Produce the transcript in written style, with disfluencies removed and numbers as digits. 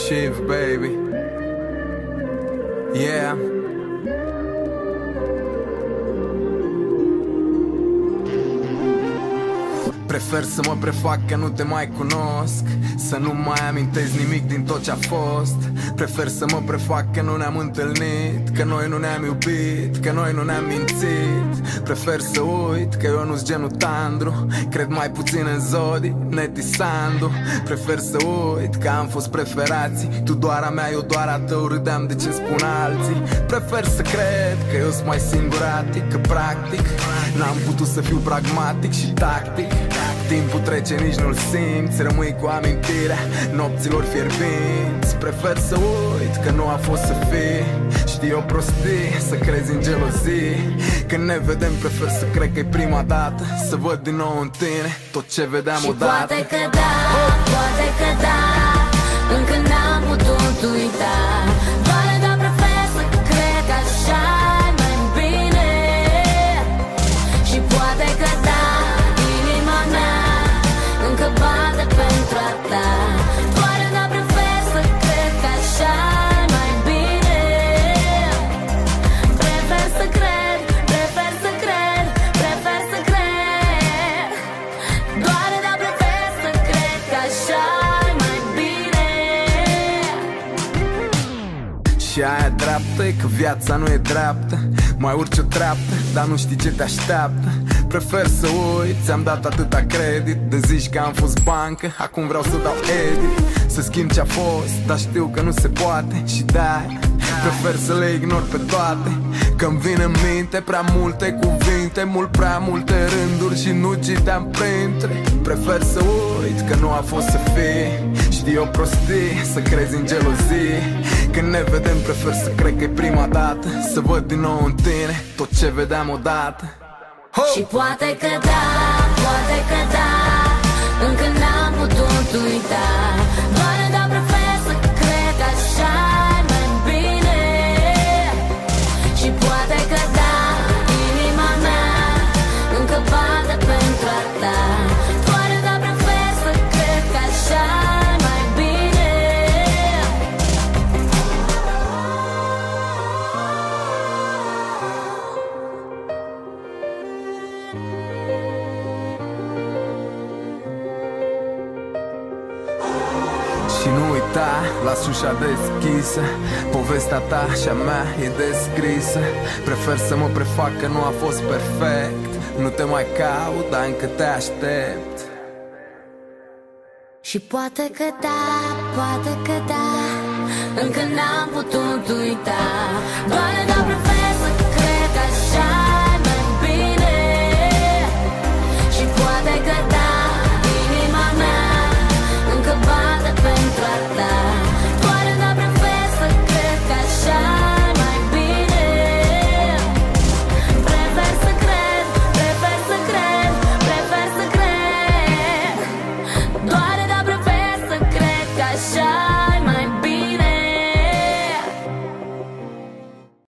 Chief, baby. Yeah. Prefer să mă prefac că nu te mai cunosc, să nu mai amintesc nimic din tot ce-a fost. Prefer să mă prefac că nu ne-am întâlnit, că noi nu ne-am iubit, că noi nu ne-am mințit. Prefer să uit că eu nu-s genul tandru, cred mai puțin în Zodi, Neti Sandu. Prefer să uit că am fost preferații, tu doar a mea, eu doar a tău, râdeam de ce spun alții. Prefer să cred că eu sunt mai singuratic, că practic n-am putut să fiu pragmatic și tactic. Timpul trece, nici nu-l simți, rămâi cu amintirea nopților fierbinți. Prefer să uit că nu a fost să fie, știi o prostie, să crezi în gelozie. Când ne vedem prefer să cred că e prima dată, să văd din nou în tine tot ce vedeam și odată. Poate că da, poate că da, încă n-am putut uita. Doar dar prefer să cred că așa-i mai bine. Și poate că da, inima mea încă bate pentru a ta. Doar dar prefer să cred că așa-i mai bine. Prefer să cred, prefer să cred, prefer să cred. Doar dar prefer să cred că așa-i mai bine. Și aia dreaptă e că viața nu e dreaptă, mai urci o treaptă, dar nu știi ce te așteaptă. Prefer să uit, ți-am dat atâta credit, de zici că am fost bancă, acum vreau să dau edit. Să schimb ce-a fost, dar știu că nu se poate și de-aia prefer să le ignor pe toate. Că-mi vin în minte prea multe cuvinte, mult prea multe rânduri și nu citeam printre. Prefer să uit că nu a fost să fie, știi o prostie, să crezi în gelozie. Când ne vedem prefer să cred că e prima dată, să văd din nou în tine tot ce vedeam odată. Și poate că da, poate că da, încă n-am putut uita. Doar dar prefer să cred că așa-i mai bine. Și poate că da, inima mea încă bate pentru a ta. Doar dar prefer să cred că așa-i mai bine. Și nu uita, las ușa deschisă, povestea ta și a mea e descrisă. Prefer să mă prefac că nu a fost perfect, nu te mai caut, dar încă te aștept. Și poate că da, poate că da, încă n-am putut uita. Doar dar prefer